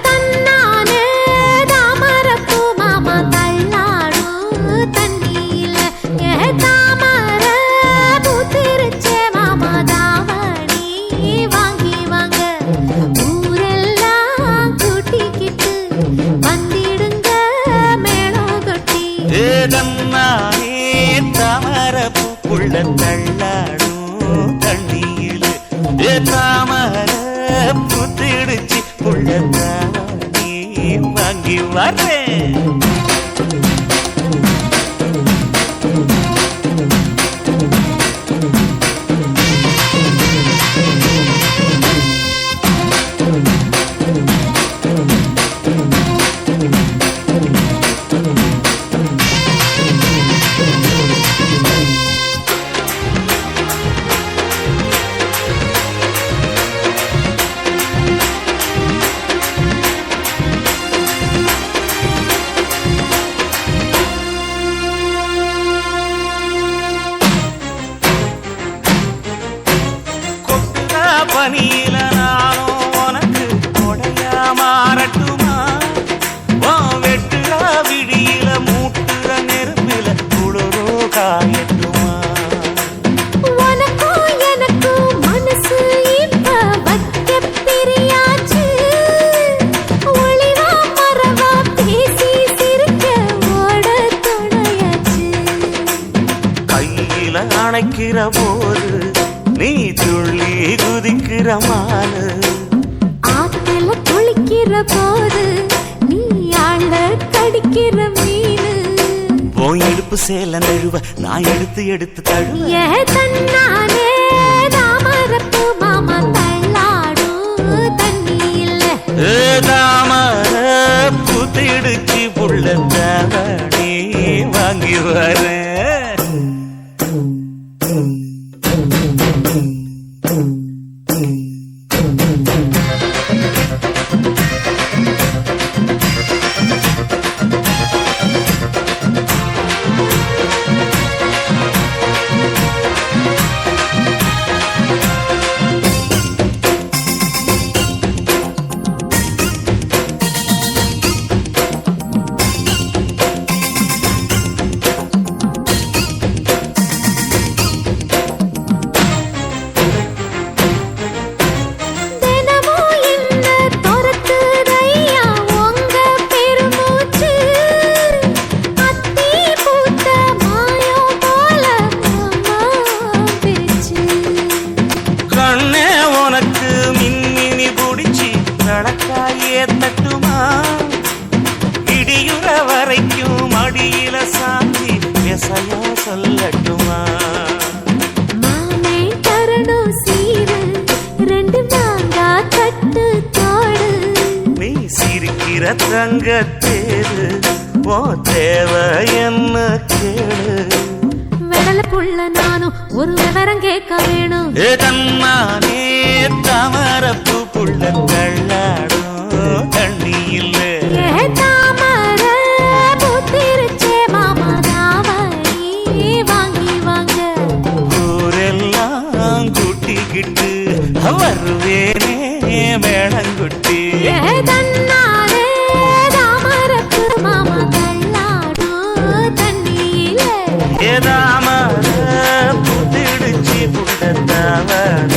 தன்னானே தாமரப்பூ மாமா தள்ளாடும் தண்ணியில தாமர பூத்திருச்சே மாமா தாவணி வாங்கி வாங்க ஊரெல்லாம் கூட்டிக்கிட்டு வந்திடுங்க மேளம் கொட்டி தன்னானே தாமரப்பூ புள்ள தள்ளாடும் தண்ணியில தாமர பூத்திடுச்சு புள்ள தாவணி வாங்கி வரேன். பனியில நானும் உனக்கு கொடையா மாறட்டுமா? வெட்டுற விடியில மூட்டுற நெருப்பில குளிரோ காயட்டுமா? உனக்கும் எனக்கும் மனசு இப்ப வைக்க பிரியாச்சு. ஒளிவா மறவா பேசி சிரிக்க ஓட துணையாச்சு. கையில அணைக்கிற போது நீ துள்ளி குதிக்கிற மானு, ஆத்துல குளிக்கிற போது நீ ஆள கடிக்கிற மீனு. போய் எடுப்பு சேல நழுவ நான் எடுத்து எடுத்து தழுவ தன்னானே தாமரப்பூ மாமா தள்ளாடும் தண்ணியில தாமர பூத்திடுச்சு புள்ள தாவணி வாங்கி வரேன். தட்டுமா இடியுற வரைக்கும் மடியில சாந்தி விசையா சொல்லட்டுமா? மாமே தரணும் சீரு ரெண்டு மாங்கா கட்டு தோடு. நீ சிரிக்கிற தங்கத்தேரு ஓ தேவை என்ன கேளு. வெடல புள்ள நானும் ஒரு விவரம் கேட்க வேணும். தன்னானே தாமரப்பூ புள்ள தள்ளாடும் தண்ணியில தாமர பூத்திருச்சே மாமா தாவணி வாங்கி வாங்க ஊரெல்லாம் கூட்டிக்கிட்டு வருவேனே மேளங்குட்டி. தன்னானே தாமரப்பூ மாமா தள்ளாடும் தண்ணியில தாமர பூத்திடுச்சு புள்ள தாவணி